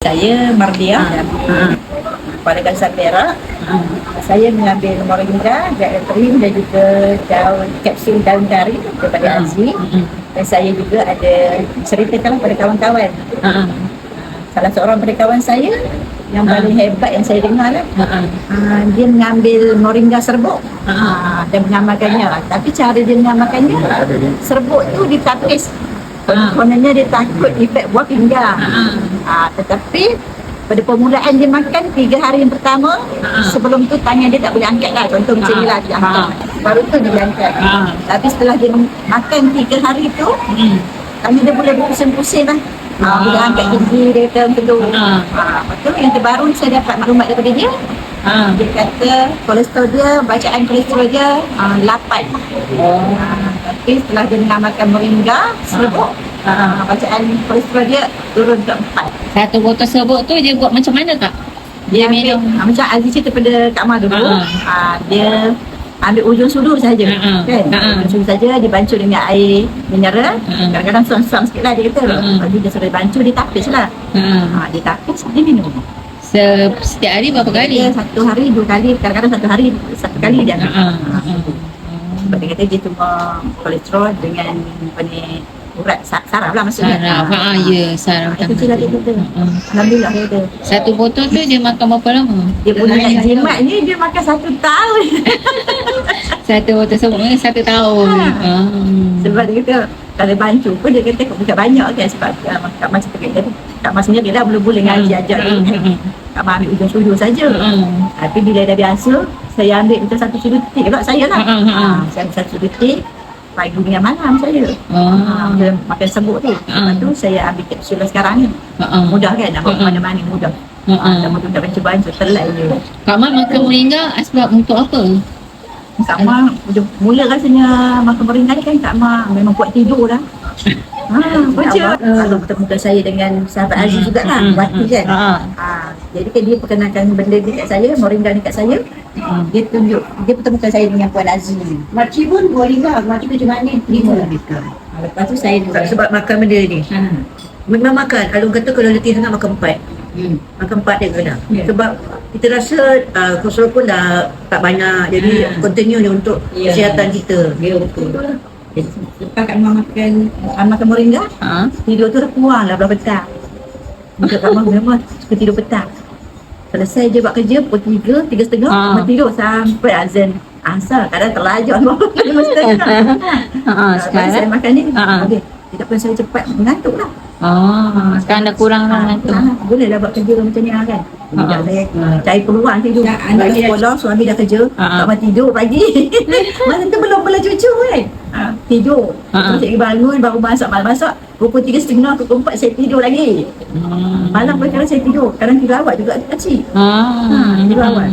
Saya Mardia dari Kuala Kangsar Perak. Saya mengambil moringa, dietrim dan juga daun kapsul daun kari daripada Aziz. Dan saya juga ada ceritakan pada kawan-kawan. Salah seorang pada kawan saya yang paling hebat yang saya dengar lah. Dia mengambil moringa serbuk dan mengamalkannya. Tapi cara dia mengamalkannya, serbuk tu ditapis. Kononnya dia takut efek buah pinggang. Tetapi pada permulaan dia makan 3 hari yang pertama, sebelum tu tangan dia tak boleh angkat lah. Contoh macam ni lah, dia angkat. Baru tu dia angkat. Tapi setelah dia makan 3 hari tu, tangan dia boleh berpusing-pusing lah. Boleh angkat gigi dia kata telur. Lepas tu yang terbaru saya dapat maklumat daripada dia. Dia kata kolesterol dia, bacaan kolesterol dia 8. Tapi setelah dia mengamalkan moringa serbuk, bacaan kolesterol dia turun ke 4. Satu botol serbuk tu dia buat macam mana tak? Dia minum macam Aziz cerita pada Kak Mah dulu. Dia ambil ujung sudu saja, kan? Ujung sudu saja dibancuh dengan air mineral. Kadang-kadang suam-suam sikit lah dia kata. Lepas tu dia sudah bancuh, dia tapis lah. Dia tapis, dia minum. Setiap hari berapa kali? Dia 1 hari 2 kali, kadang-kadang 1 hari 1 kali dia ambil. Sebab dia kata dia cuma kolesterol dengan apa ni, urat saraf lah maksudnya. Saraf, ya, saraf. Itu je lah dia kata. Alhamdulillah dia kata. Satu botol tu dia makan berapa lama? Dia punya jimat ni dia makan 1 tahun. Satu botol serbuk ni 1 tahun. Sebab dia kata kalau bancu pun dia kata bukan banyak kan, sebab Kak Mas cakap tadi, Kak Mas sendiri lah mula-mula ngaji ajak dia. Kak Mas ambil ujung sudu saja. Tapi bila dah biasa, saya ambil macam 1 sudu tik pula saya lah. Saya ambil 1 sudu tik pagi dengan malam saya. Dia makan serbuk tu. Lepas tu saya ambil kapsul sekarang ni. Mudah kan nak bawa mana-mana, mudah. Tak mudah nak baca-baca, telat je. Kak Mat makan moringa sebab untuk apa? Kak Mak mula rasanya makan moringa ni kan Kak Mak memang buat tidur lah. Baca. Kalau bertemu saya dengan sahabat Aziz jugalah, Wati kan. Jadi kan dia perkenalkan benda ni kat saya, moringa ni kat saya. Dia tunjuk, dia pertemukan saya dengan Puan Aziz. Makcik pun moringa, makcik tu cuma ni terima. Lepas tu saya sebab makan benda ni. Memang makan, kalau kata kalau letih sangat makan 4. Makan 4 dia kadang. Sebab kita rasa kolesterol pun dah tak banyak, jadi continue ni untuk kesihatan kita. Ya betul. Lepas Kak Mak makan moringa, tidur tu dah kurang lah belah petang. Untuk Kak Mak memang suka tidur petang. Selesai je buat kerja, pukul 3, 3.30, memang tidur sampai azan asar. Kadang terlajak 5.30. Sekarang saya makan ni, habis. Tidak pun saya cepat mengantuk lah. Sekarang dah kurang lah tu. Boleh lah buat kerja macam ni lah kan. Sekejap saya cari peluang tidur. Anak sekolah, suami dah kerja, tak mahu tidur pagi. Masa tu belum cucu kan. Tidur. Cikgu bangun, baru masak. Pukul 3.30, pukul 4 saya tidur lagi. Malam pun kadang saya tidur. Kadang tidur awal juga kecil. Tidur awal.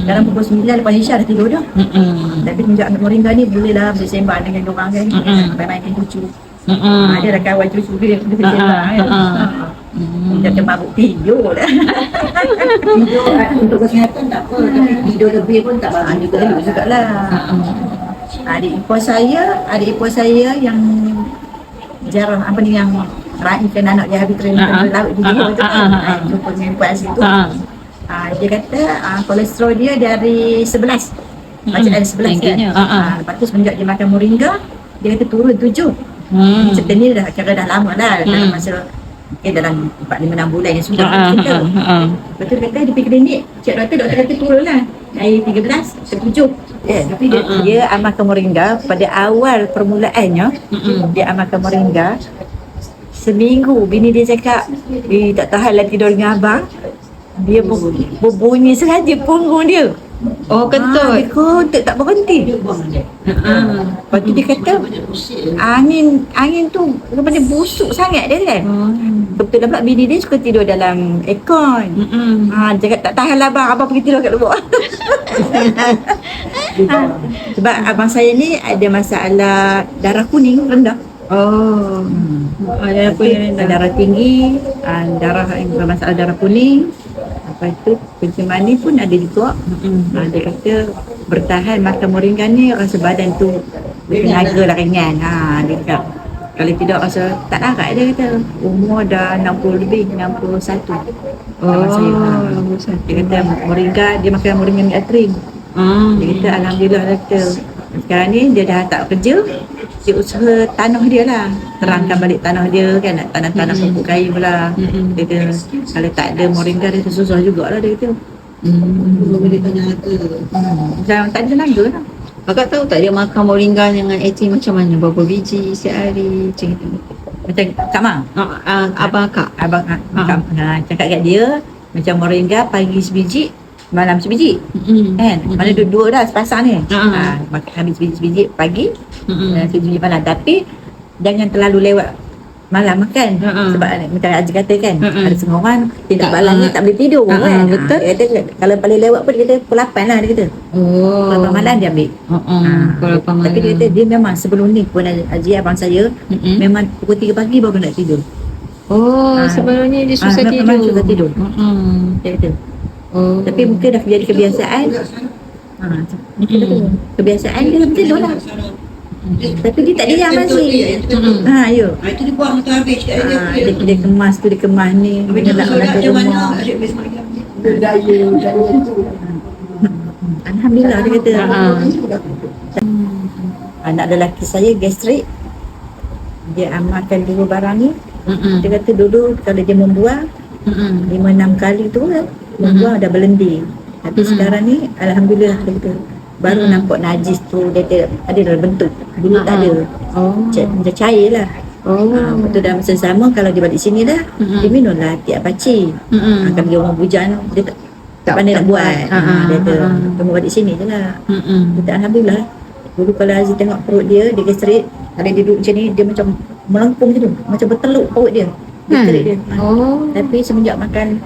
Kadang pukul 9 lepas Isya dah tidur dah. Tapi sejak ambil moringa ni boleh lah bersembang dengan diorang kan. Main-main cucu. Dia dah kawan cucu dia bersembang kan. Dia dah mabuk tidur dah. Tidur untuk kesihatan tak apa. Tapi tidur lebih pun tak bagus jugalah. Adik ipar saya yang jarang apa ni, yang raikan anak dia habis training laut di dia tu kan. Jumpa dengan Puan Aziz tu. Dia kata kolesterol dia dari 11. Bacaan 11 kan. Lepas tu semenjak dia makan moringa, dia kata turun 7. Cerita ni dah kira dah lama lah. Dalam masa dalam 4-5-6 bulan yang sudah kita. Lepas tu dia kata dia pergi klinik, cik doktor kata turun lah dari 13 ke 7. Tapi dia amalkan moringa pada awal permulaannya. Dia amalkan moringa seminggu. Bini dia cakap dia tak tahan lah tidur dengan abang. Dia berbunyi sahaja punggung dia. Kentut. Dia kentut tak berhenti. Lepas tu dia kata angin tu dia busuk sangat dia kan. Betul pula bini dia suka tidur dalam aircon. Dia cakap tak tahan lah abang pergi tidur kat luar. Sebab abang saya ni ada masalah darah kuning rendah. Darah kuning rendah, darah tinggi, masalah darah kuning. Lepas tu pencemaran ni pun ada juga. Dia kata bertahan makan moringa ni rasa badan tu bertenaga lah ringan. Dia cakap Kalau tidak rasa tak larat dia kata. Umur dah 60 lebih, 61. Sama saya. Dia kata moringa, dia makan moringa ni atrim. Dia kata alhamdulillah dia kata. Sekarang ni dia dah tak kerja, dia usaha tanah dia lah, terangkan balik tanah dia kan, nak tanam pokok kayu pula. Dia kata kalau tak ada moringa dia susah jugalah dia kata. Boleh tanya harga. Macam tak ada tenaga lah. Kakak tahu tak dia makan moringa dengan eti macam mana? Berapa biji sehari macam itu? Macam Kak Mang, Abang akak? abang cakap kat dia macam moringa pagi sebiji, malam sebiji. Kan? Mana dua dah sepasang ni. Makan habis sebiji pagi, sebiji malam. Tapi jangan terlalu lewat malam makan. Sebab macam Haji kata kan, ada setengah orang tidak balangnya tak boleh tidur kan. Betul. Dia kata kalau paling lewat pun dia kata pukul 8 lah dia kata. Pukul 8 malam dia ambil. Tapi dia kata dia memang sebelum ni pun Haji abang saya memang pukul 3 pagi baru nak tidur. Sebelumnya dia susah tidur. Memang susah tidur. Dia kata. Tapi mungkin dah jadi kebiasaan. Kebiasaan dia tidur lah. Tapi dia tak diam masih. Ya. Itu dia buang tu habis. Dia kemas tu, dia kemas ni. Dia nak ke rumah. Alhamdulillah dia kata. Anak lelaki saya gastrik. Dia amalkan dulu barang ni. Dia kata dulu kalau dia membuang 5-6 kali tu kan, membuang dah berlendir. Tapi sekarang ni alhamdulillah dia kata baru nampak najis tu dia ada dalam bentuk. Dulu tak ada. Macam cair lah. Lepas tu dalam masa sama kalau dia balik sini dah, dia minum lah tiap paci. Kalau dia orang bujang dia tak pandai nak buat. Dia kata kamu balik sini je lah. Dia kata alhamdulillah. Dulu kalau Aziz tengok perut dia gastrik, kalau dia duduk macam ni dia macam melengkung macam tu, macam berteluk perut dia. Gastrik dia. Tapi semenjak makan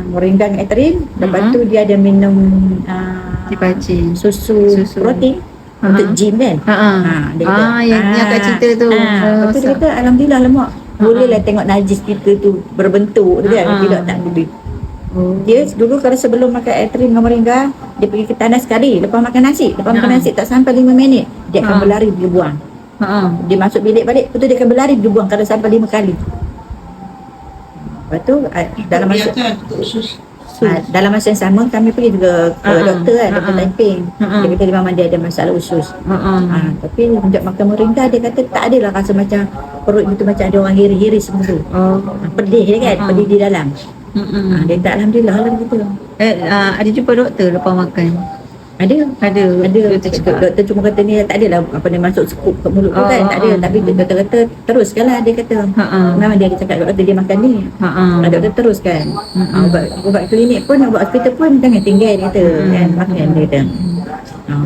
moringa dengan etrin, lepas tu dia ada minum susu protein untuk gym kan. Dia kata, yang akak cerita tu. Lepas tu dia kata alhamdulillah lemak. Bolehlah tengok najis kita tu berbentuk tu kan. Tidak tak lebih. Dia dulu kalau sebelum makan etrin dengan moringa, dia pergi ke tandas sekali lepas makan nasi. Lepas makan nasi tak sampai 5 minit dia akan berlari pergi buang. Dia masuk bilik balik, lepas tu dia akan berlari pergi buang kalau sampai 5 kali. Lepas tu dalam masa yang sama kami pergi juga ke doktor kan, doktor Taiping. Dia kata memang dia ada masalah usus. Tapi sejak makan moringa dia kata tak adalah rasa macam perut itu macam ada orang hiris-hiris semua tu. Pedih dia kan, pedih di dalam. Dia tak alhamdulillah lah gitu. Ada jumpa doktor lepas makan? Ada. Doktor cakap. Doktor cuma kata ni tak adalah apa ni masuk sekup ke mulut tu kan, tak ada. Tapi doktor kata teruskanlah, dia kata. Memang dia cakap kat doktor dia makan ni. Doktor teruskan. Ubat klinik pun, ubat hospital pun jangan tinggal dia kata kan, makan dia kata.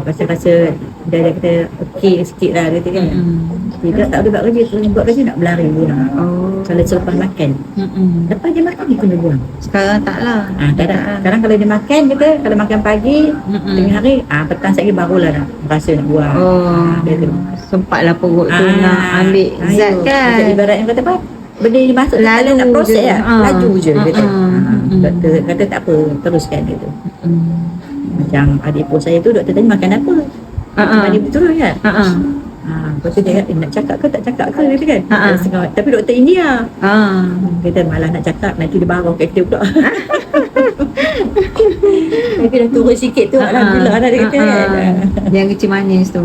Rasa dia kata okey sikit lah dia kata kan. Tidak tak boleh buat kerja, kalau buat kerja nak berlari pun. Kalau selepas makan. Lepas dia makan dia kena buang. Sekarang tak lah. Sekarang kalau dia makan kata, kalau makan pagi tengah hari, petang sekali barulah nak rasa nak buang. Dia tu Sempatlah perut tu nak ambil zat kan. Macam ibaratnya kata apa, benda dia masuk lalu nak proses lah, laju je kata. Doktor kata tak apa, teruskan gitu. Macam adik ipar saya tu, doktor tanya makan apa, dia betul kan. Lepas tu dia kata nak cakap ke tak cakap ke dia kan. Tapi doktor India kata malah nak cakap nanti dia barang kat kita pula. Tapi dah turun sikit tu alhamdulillah lah dia kata kan. Yang kecil manis tu.